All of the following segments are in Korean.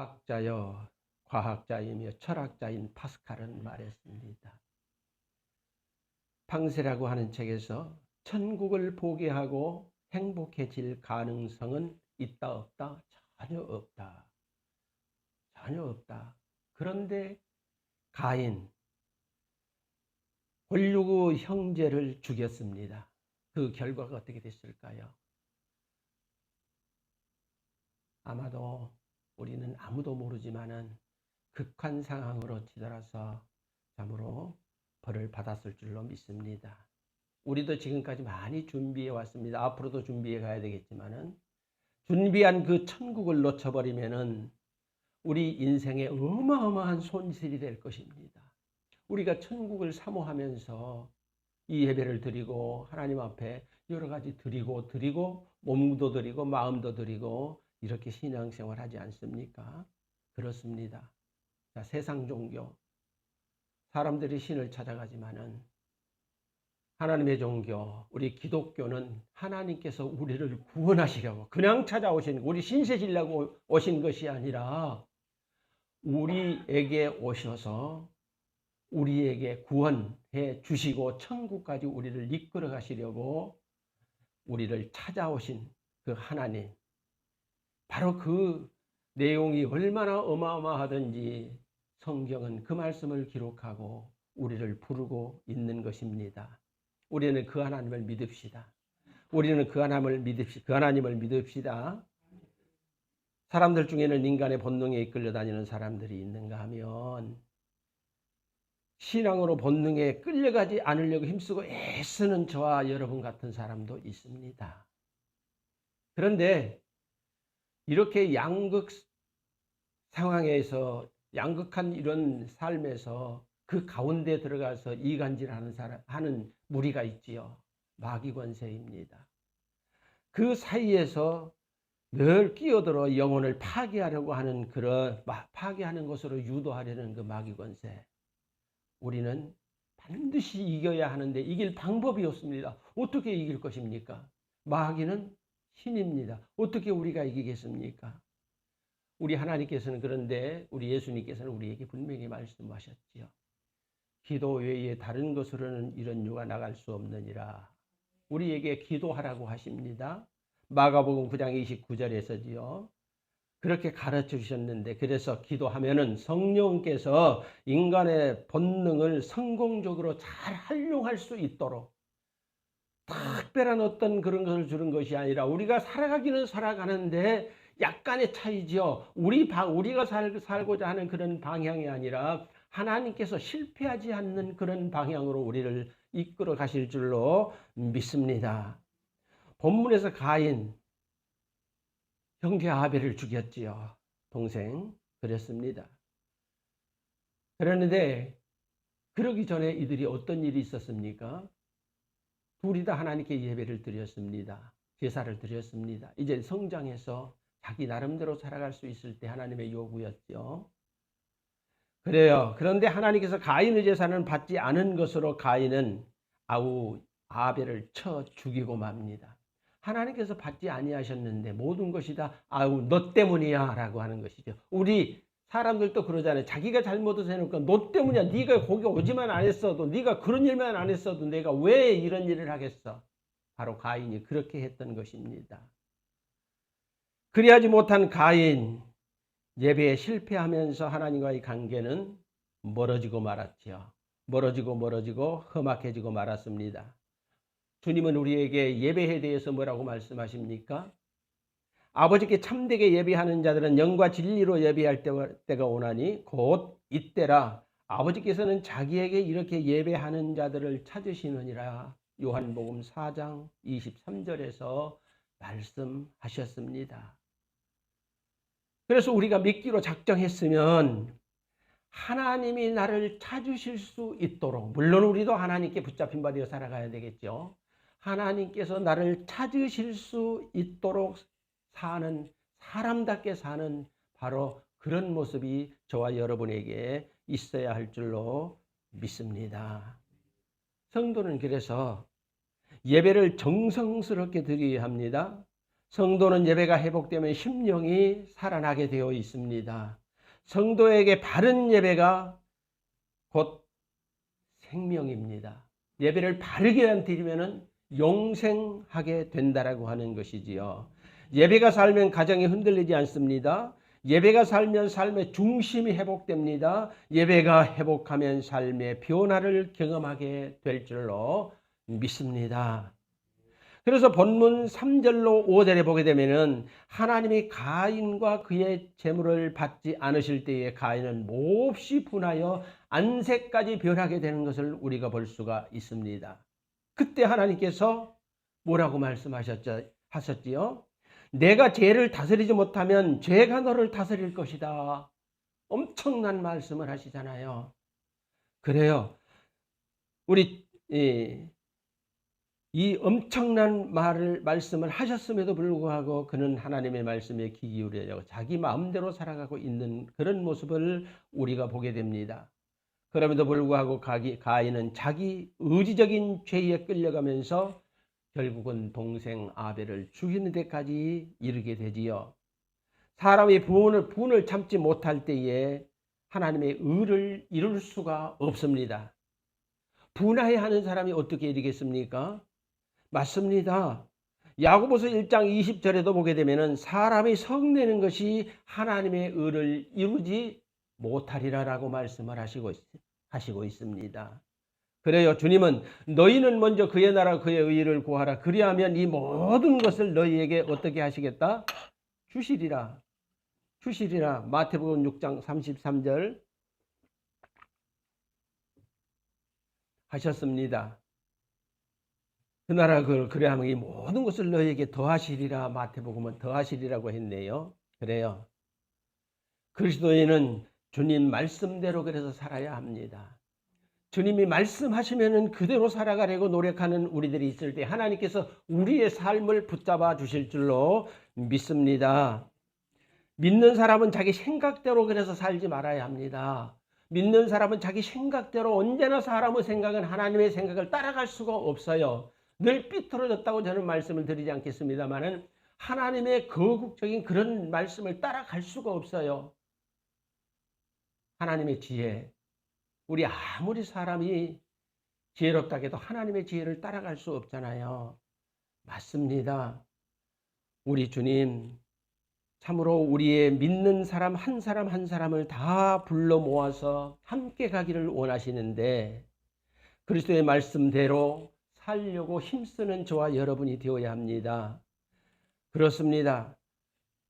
과학자여 과학자이며 철학자인 파스칼은 말했습니다. 팡세라고 하는 책에서 천국을 보게 하고 행복해질 가능성은 있다 없다? 전혀 없다. 전혀 없다. 그런데 가인 골육의 형제를 죽였습니다. 그 결과가 어떻게 됐을까요? 아마도 우리는 아무도 모르지만은 극한 상황으로 치달아서 참으로 벌을 받았을 줄로 믿습니다. 우리도 지금까지 많이 준비해 왔습니다. 앞으로도 준비해 가야 되겠지만은 준비한 그 천국을 놓쳐버리면은 우리 인생에 어마어마한 손실이 될 것입니다. 우리가 천국을 사모하면서 이 예배를 드리고 하나님 앞에 여러 가지 드리고 몸도 드리고 마음도 드리고 이렇게 신앙생활 하지 않습니까? 그렇습니다. 자, 세상 종교 사람들이 신을 찾아가지만은 하나님의 종교 우리 기독교는 하나님께서 우리를 구원하시려고 그냥 찾아오신 우리 신세 지려고 오신 것이 아니라 우리에게 오셔서 우리에게 구원해 주시고 천국까지 우리를 이끌어 가시려고 우리를 찾아오신 그 하나님, 바로 그 내용이 얼마나 어마어마하든지 성경은 그 말씀을 기록하고 우리를 부르고 있는 것입니다. 우리는 그 하나님을 믿읍시다. 우리는 그 하나님을 믿읍시다. 사람들 중에는 인간의 본능에 이끌려 다니는 사람들이 있는가 하면 신앙으로 본능에 끌려가지 않으려고 힘쓰고 애쓰는 저와 여러분 같은 사람도 있습니다. 그런데 이렇게 양극 상황에서 양극한 이런 삶에서 그 가운데 들어가서 이간질하는 무리가 있지요. 마귀 권세입니다. 그 사이에서 늘 끼어들어 영혼을 파괴하려고 하는 그런 파괴하는 것으로 유도하려는 그 마귀 권세. 우리는 반드시 이겨야 하는데 이길 방법이 없습니다. 어떻게 이길 것입니까? 마귀는 신입니다. 어떻게 우리가 이기겠습니까? 우리 하나님께서는 그런데 우리 예수님께서는 우리에게 분명히 말씀하셨지요. 기도 외에 다른 것으로는 이런 유가 나갈 수 없느니라. 우리에게 기도하라고 하십니다. 마가복음 9장 29절에서지요. 그렇게 가르쳐 주셨는데 그래서 기도하면은 성령께서 인간의 본능을 성공적으로 잘 활용할 수 있도록 특별한 어떤 그런 것을 주는 것이 아니라 우리가 살아가기는 살아가는데 약간의 차이죠. 우리가 살고자 하는 그런 방향이 아니라 하나님께서 실패하지 않는 그런 방향으로 우리를 이끌어 가실 줄로 믿습니다. 본문에서 가인 형제 아벨을 죽였지요. 동생 그랬습니다. 그랬는데 그러기 전에 이들이 어떤 일이 있었습니까? 둘이 다 하나님께 예배를 드렸습니다. 제사를 드렸습니다. 이제 성장해서 자기 나름대로 살아갈 수 있을 때 하나님의 요구였죠. 그래요. 그런데 하나님께서 가인의 제사는 받지 않은 것으로 가인은 아벨을 쳐 죽이고 맙니다. 하나님께서 받지 아니하셨는데 모든 것이 다 너 때문이야 라고 하는 것이죠. 우리 사람들도 그러잖아요. 자기가 잘못을 해놓고 너 때문이야. 네가 거기 오지만 안 했어도 네가 그런 일만 안 했어도 내가 왜 이런 일을 하겠어. 바로 가인이 그렇게 했던 것입니다. 그리하지 못한 가인 예배에 실패하면서 하나님과의 관계는 멀어지고 말았지요. 멀어지고 험악해지고 말았습니다. 주님은 우리에게 예배에 대해서 뭐라고 말씀하십니까? 아버지께 참되게 예배하는 자들은 영과 진리로 예배할 때가 오나니 곧 이때라. 아버지께서는 자기에게 이렇게 예배하는 자들을 찾으시느니라. 요한복음 4장 23절에서 말씀하셨습니다. 그래서 우리가 믿기로 작정했으면 하나님이 나를 찾으실 수 있도록, 물론 우리도 하나님께 붙잡힌 바 되어 살아가야 되겠죠. 하나님께서 나를 찾으실 수 있도록 사는, 사람답게 사는 바로 그런 모습이 저와 여러분에게 있어야 할 줄로 믿습니다. 성도는 그래서 예배를 정성스럽게 드려야 합니다. 성도는 예배가 회복되면 심령이 살아나게 되어 있습니다. 성도에게 바른 예배가 곧 생명입니다. 예배를 바르게 드리면 영생하게 된다라고 하는 것이지요. 예배가 살면 가정이 흔들리지 않습니다. 예배가 살면 삶의 중심이 회복됩니다. 예배가 회복하면 삶의 변화를 경험하게 될 줄로 믿습니다. 그래서 본문 3절로 5절에 보게 되면은 하나님이 가인과 그의 재물을 받지 않으실 때에 가인은 몹시 분하여 안색까지 변하게 되는 것을 우리가 볼 수가 있습니다. 그때 하나님께서 뭐라고 하셨지요? 내가 죄를 다스리지 못하면 죄가 너를 다스릴 것이다. 엄청난 말씀을 하시잖아요. 그래요. 우리 이 엄청난 말씀을 하셨음에도 불구하고 그는 하나님의 말씀에 귀 기울여 자기 마음대로 살아가고 있는 그런 모습을 우리가 보게 됩니다. 그럼에도 불구하고 가인은 자기 의지적인 죄에 끌려가면서 결국은 동생 아벨을 죽이는 데까지 이르게 되지요. 사람이 분을 참지 못할 때에 하나님의 의를 이룰 수가 없습니다. 분하여 하는 사람이 어떻게 이르겠습니까? 맞습니다. 야고보서 1장 20절에도 보게 되면은 사람이 성내는 것이 하나님의 의를 이루지 못하리라라고 말씀을 하시고 있습니다. 그래요. 주님은 너희는 먼저 그의 나라 그의 의를 구하라. 그리하면 이 모든 것을 너희에게 어떻게 하시겠다? 주시리라. 마태복음 6장 33절 하셨습니다. 그 나라 그리하면 이 모든 것을 너희에게 더하시리라. 마태복음은 더하시리라고 했네요. 그래요. 그리스도인은 주님 말씀대로 그래서 살아야 합니다. 주님이 말씀하시면은 그대로 살아가려고 노력하는 우리들이 있을 때 하나님께서 우리의 삶을 붙잡아 주실 줄로 믿습니다. 믿는 사람은 자기 생각대로 그래서 살지 말아야 합니다. 믿는 사람은 자기 생각대로 언제나 사람의 생각은 하나님의 생각을 따라갈 수가 없어요. 늘 삐뚤어졌다고 저는 말씀을 드리지 않겠습니다만은 하나님의 거국적인 그런 말씀을 따라갈 수가 없어요. 하나님의 지혜. 우리 아무리 사람이 지혜롭다 해도 하나님의 지혜를 따라갈 수 없잖아요. 맞습니다. 우리 주님 참으로 우리의 믿는 사람 한 사람을 다 불러 모아서 함께 가기를 원하시는데 그리스도의 말씀대로 살려고 힘쓰는 저와 여러분이 되어야 합니다. 그렇습니다.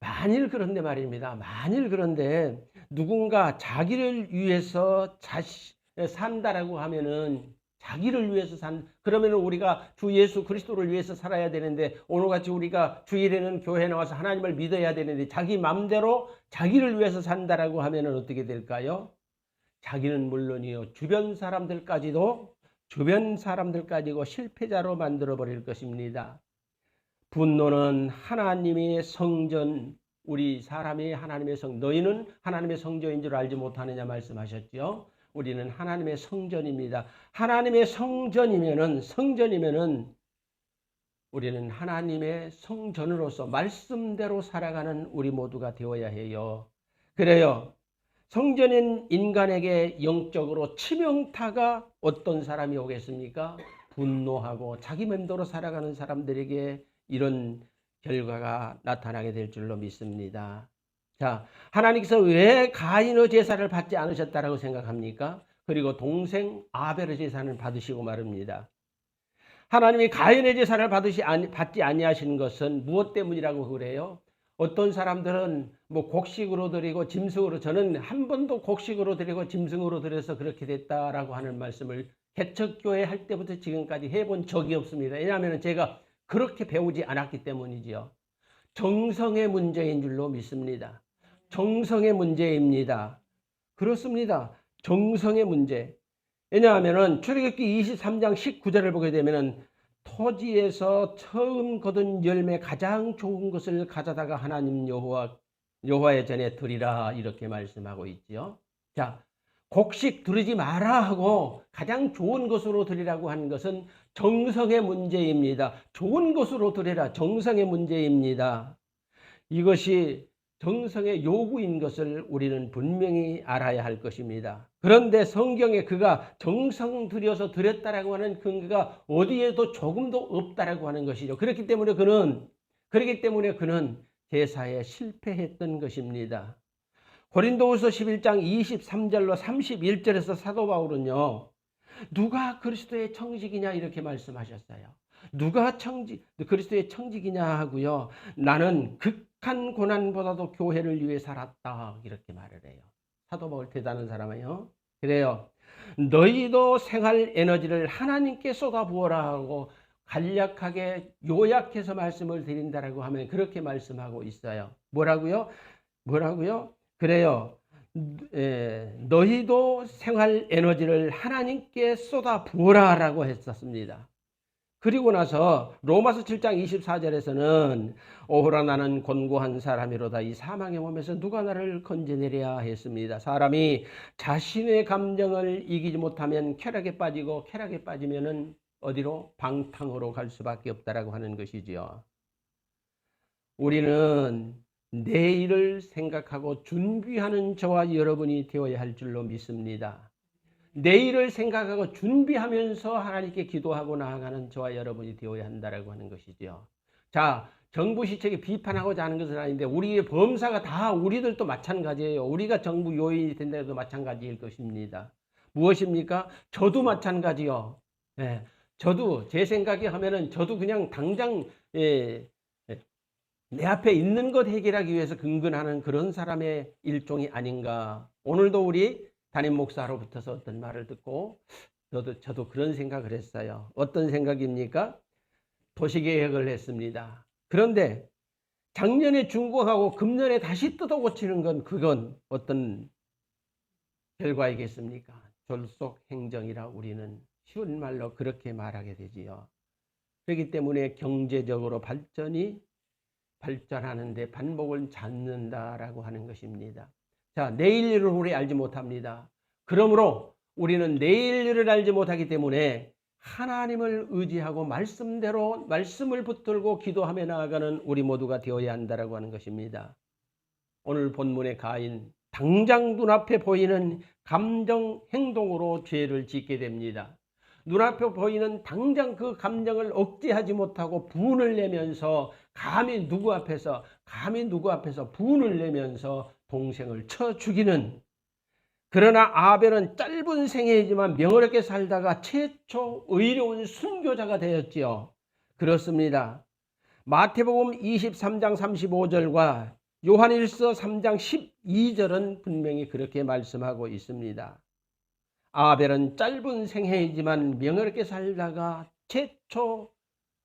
만일 그런데 말입니다. 만일 그런데 누군가 자기를 위해서 산다라고 하면은 자기를 위해서 그러면 우리가 주 예수 그리스도를 위해서 살아야 되는데 오늘같이 우리가 주일에는 교회에 나와서 하나님을 믿어야 되는데 자기 마음대로 자기를 위해서 산다라고 하면은 어떻게 될까요? 자기는 물론이요 주변 사람들까지도 실패자로 만들어 버릴 것입니다. 분노는 하나님의 성전, 우리 사람이 하나님의 너희는 하나님의 성전인 줄 알지 못하느냐 말씀하셨죠. 우리는 하나님의 성전입니다. 하나님의 성전이면은 우리는 하나님의 성전으로서 말씀대로 살아가는 우리 모두가 되어야 해요. 그래요. 성전인 인간에게 영적으로 치명타가 어떤 사람이 오겠습니까? 분노하고 자기 맘대로 살아가는 사람들에게 이런 결과가 나타나게 될 줄로 믿습니다. 자, 하나님께서 왜 가인의 제사를 받지 않으셨다라고 생각합니까? 그리고 동생 아벨의 제사는 받으시고 말입니다. 하나님이 가인의 제사를 받지 아니하시는 것은 무엇 때문이라고 그래요? 어떤 사람들은 뭐 곡식으로 드리고 짐승으로, 저는 한 번도 곡식으로 드리고 짐승으로 드려서 그렇게 됐다라고 하는 말씀을 개척교회 할 때부터 지금까지 해본 적이 없습니다. 왜냐하면 제가 그렇게 배우지 않았기 때문이지요. 정성의 문제인 줄로 믿습니다. 정성의 문제입니다. 그렇습니다. 정성의 문제. 왜냐하면 출애굽기 23장 19절을 보게 되면 토지에서 처음 거둔 열매 가장 좋은 것을 가져다가 하나님 여호와의 전에 드리라 이렇게 말씀하고 있지요. 자, 곡식 두르지 마라 하고 가장 좋은 것으로 드리라고 하는 것은 정성의 문제입니다. 좋은 것으로 드리라. 정성의 문제입니다. 이것이 정성의 요구인 것을 우리는 분명히 알아야 할 것입니다. 그런데 성경에 그가 정성 들여서 드렸다라고 하는 근거가 어디에도 조금도 없다라고 하는 것이죠. 그렇기 때문에 그는 제사에 실패했던 것입니다. 고린도후서 11장 23절로 31절에서 사도 바울은요, 누가 그리스도의 청직이냐 이렇게 말씀하셨어요. 누가 그리스도의 청직이냐 하고요, 나는 극한 고난보다도 교회를 위해 살았다 이렇게 말을 해요. 사도 바울 대단한 사람이에요. 그래요. 너희도 생활 에너지를 하나님께 쏟아부어라 하고 간략하게 요약해서 말씀을 드린다라고 하면 그렇게 말씀하고 있어요. 뭐라고요? 그래요. 너희도 생활 에너지를 하나님께 쏟아 부어라라고 했었습니다. 그리고 나서 로마서 7장 24절에서는 오호라 나는 곤고한 사람이로다 이 사망의 몸에서 누가 나를 건져내랴 했습니다. 사람이 자신의 감정을 이기지 못하면 쾌락에 빠지고 쾌락에 빠지면은 어디로? 방탕으로 갈 수밖에 없다라고 하는 것이지요. 우리는 내일을 생각하고 준비하는 저와 여러분이 되어야 할 줄로 믿습니다. 내일을 생각하고 준비하면서 하나님께 기도하고 나아가는 저와 여러분이 되어야 한다라고 하는 것이죠. 자, 정부 시책에 비판하고자 하는 것은 아닌데 우리의 범사가 다 우리들도 마찬가지예요. 우리가 정부 요인이 된다 해도 마찬가지일 것입니다. 무엇입니까? 저도 마찬가지요. 예, 저도 제 생각에 하면은 저도 그냥 당장 내 앞에 있는 것 해결하기 위해서 근근하는 그런 사람의 일종이 아닌가. 오늘도 우리 담임 목사로부터서 어떤 말을 듣고 저도 그런 생각을 했어요. 어떤 생각입니까? 도시계획을 했습니다. 그런데 작년에 준공하고 금년에 다시 뜯어 고치는 건 그건 어떤 결과이겠습니까? 졸속행정이라 우리는 쉬운 말로 그렇게 말하게 되지요. 그렇기 때문에 경제적으로 발전하는데 반복을 찾는다라고 하는 것입니다. 자, 내일 일을 우리 알지 못합니다. 그러므로 우리는 내일 일을 알지 못하기 때문에 하나님을 의지하고 말씀을 붙들고 기도하며 나아가는 우리 모두가 되어야 한다라고 하는 것입니다. 오늘 본문의 가인, 당장 눈앞에 보이는 감정, 행동으로 죄를 짓게 됩니다. 눈앞에 보이는 당장 그 감정을 억제하지 못하고 분을 내면서 감히 누구 앞에서 분을 내면서 동생을 쳐 죽이는, 그러나 아벨은 짧은 생애이지만 명어롭게 살다가 최초 의로운 순교자가 되었지요. 그렇습니다. 마태복음 23장 35절과 요한일서 3장 12절은 분명히 그렇게 말씀하고 있습니다. 아벨은 짧은 생애이지만 명예롭게 살다가 최초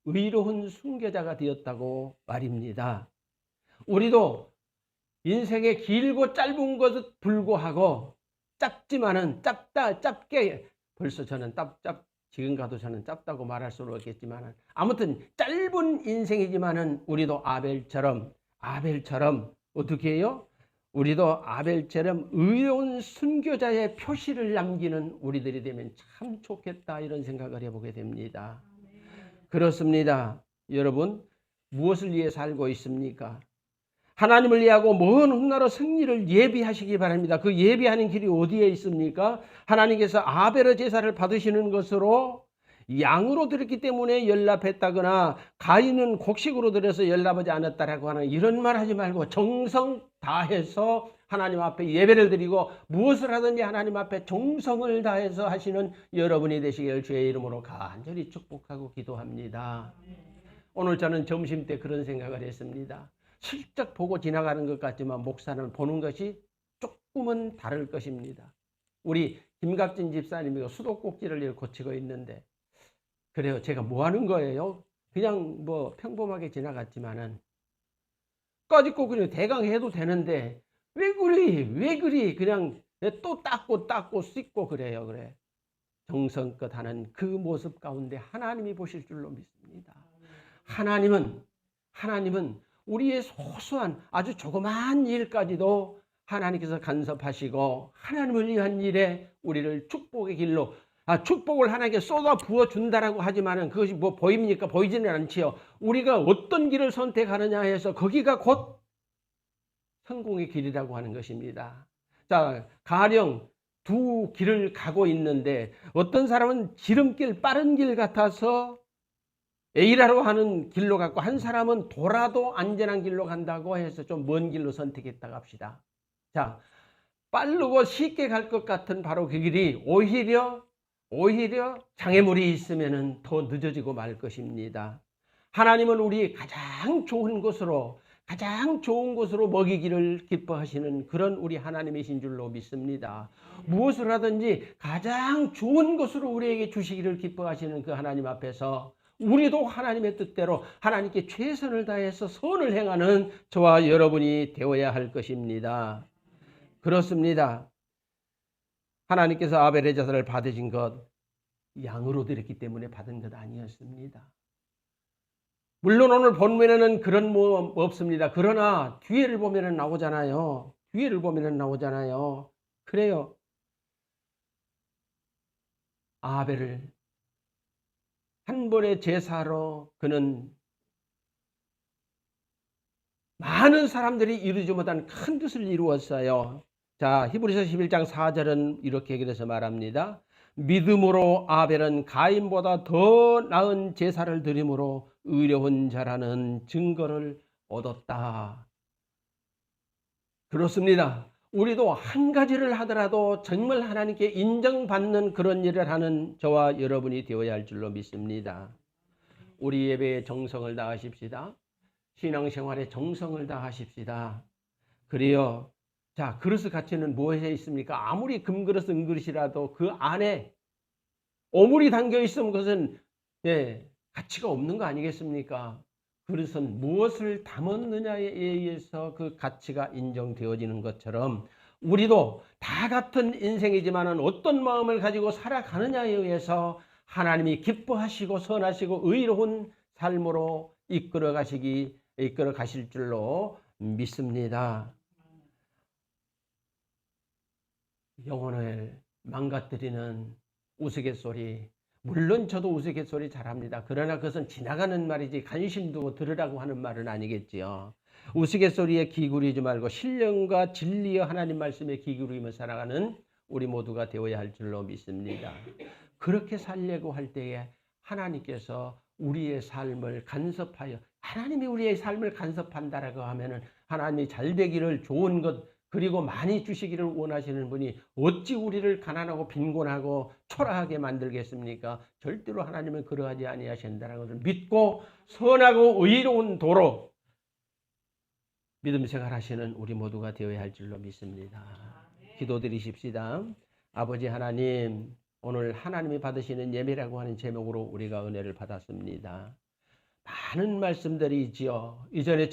의로운 순교자가 되었다고 말입니다. 우리도 인생의 길고 짧은 것에 불구하고 짧게 벌써 저는 지금 가도 저는 짧다고 말할 수는 없겠지만 아무튼 짧은 인생이지만은 우리도 아벨처럼 어떻게 해요? 우리도 아벨처럼 의로운 순교자의 표시를 남기는 우리들이 되면 참 좋겠다 이런 생각을 해보게 됩니다. 그렇습니다. 여러분 무엇을 위해 살고 있습니까? 하나님을 위하고 먼 훗날의 승리를 예비하시기 바랍니다. 그 예비하는 길이 어디에 있습니까? 하나님께서 아벨의 제사를 받으시는 것으로 양으로 드렸기 때문에 연락했다거나 가인은 곡식으로 드려서 연락하지 않았다라고 하는 이런 말 하지 말고 정성 다해서 하나님 앞에 예배를 드리고 무엇을 하든지 하나님 앞에 정성을 다해서 하시는 여러분이 되시길 주의 이름으로 간절히 축복하고 기도합니다. 오늘 저는 점심 때 그런 생각을 했습니다. 슬쩍 보고 지나가는 것 같지만 목사는 보는 것이 조금은 다를 것입니다. 우리 김갑진 집사님이 수도꼭지를 고치고 있는데 그래요. 제가 뭐 하는 거예요? 그냥 뭐 평범하게 지나갔지만은 까짓거 그냥 대강 해도 되는데 왜 그리 그냥 또 닦고 씻고 그래요. 그래. 정성껏 하는 그 모습 가운데 하나님이 보실 줄로 믿습니다. 하나님은 우리의 소소한 아주 조그마한 일까지도 하나님께서 간섭하시고 하나님을 위한 일에 우리를 축복의 길로 축복을 하나님께 쏟아 부어 준다라고 하지만은 그것이 뭐 보입니까? 보이지는 않지요. 우리가 어떤 길을 선택하느냐 해서 거기가 곧 성공의 길이라고 하는 것입니다. 자, 가령 두 길을 가고 있는데 어떤 사람은 지름길, 빠른 길 같아서 A라고 하는 길로 갔고 한 사람은 돌아도 안전한 길로 간다고 해서 좀 먼 길로 선택했다고 합시다. 자, 빠르고 쉽게 갈 것 같은 바로 그 길이 오히려 장애물이 있으면 더 늦어지고 말 것입니다. 하나님은 우리 가장 좋은 곳으로 먹이기를 기뻐하시는 그런 우리 하나님이신 줄로 믿습니다. 무엇을 하든지 가장 좋은 것으로 우리에게 주시기를 기뻐하시는 그 하나님 앞에서 우리도 하나님의 뜻대로 하나님께 최선을 다해서 선을 행하는 저와 여러분이 되어야 할 것입니다. 그렇습니다. 하나님께서 아벨의 제사를 받으신 것 양으로 드렸기 때문에 받은 것 아니었습니다. 물론 오늘 본문에는 그런 뭐 없습니다. 그러나 뒤에를 보면 나오잖아요. 그래요. 아벨을 한 번의 제사로 그는 많은 사람들이 이루지 못한 큰 뜻을 이루었어요. 자, 히브리서 11장 4절은 이렇게 그래서 말합니다. 믿음으로 아벨은 가인보다 더 나은 제사를 드림으로 의로운 자라는 증거를 얻었다. 그렇습니다. 우리도 한 가지를 하더라도 정말 하나님께 인정받는 그런 일을 하는 저와 여러분이 되어야 할 줄로 믿습니다. 우리 예배에 정성을 다하십시다. 신앙생활에 정성을 다하십시다. 그래요. 자, 그릇의 가치는 무엇에 있습니까? 아무리 금그릇, 은그릇이라도 그 안에 오물이 담겨 있으면 그것은 가치가 없는 거 아니겠습니까? 그릇은 무엇을 담았느냐에 의해서 그 가치가 인정되어지는 것처럼 우리도 다 같은 인생이지만은 어떤 마음을 가지고 살아가느냐에 의해서 하나님이 기뻐하시고 선하시고 의로운 삶으로 이끌어 가실 줄로 믿습니다. 영혼을 망가뜨리는 우스갯소리, 물론 저도 우스갯소리 잘합니다. 그러나 그것은 지나가는 말이지 관심 두고 들으라고 하는 말은 아니겠지요. 우스갯소리에 기울이지 말고 신령과 진리의 하나님 말씀에 기울이며 살아가는 우리 모두가 되어야 할 줄로 믿습니다. 그렇게 살려고 할 때에 하나님께서 우리의 삶을 간섭하여 하나님이 우리의 삶을 간섭한다라고 하면은 하나님이 잘 되기를 좋은 것 그리고 많이 주시기를 원하시는 분이 어찌 우리를 가난하고 빈곤하고 초라하게 만들겠습니까? 절대로 하나님은 그러하지 아니하신다는 것을 믿고 선하고 의로운 도로 믿음 생활하시는 우리 모두가 되어야 할 줄로 믿습니다. 기도드리십시다. 아버지 하나님, 오늘 하나님이 받으시는 예배라고 하는 제목으로 우리가 은혜를 받았습니다. 많은 말씀들이 있지요. 이전에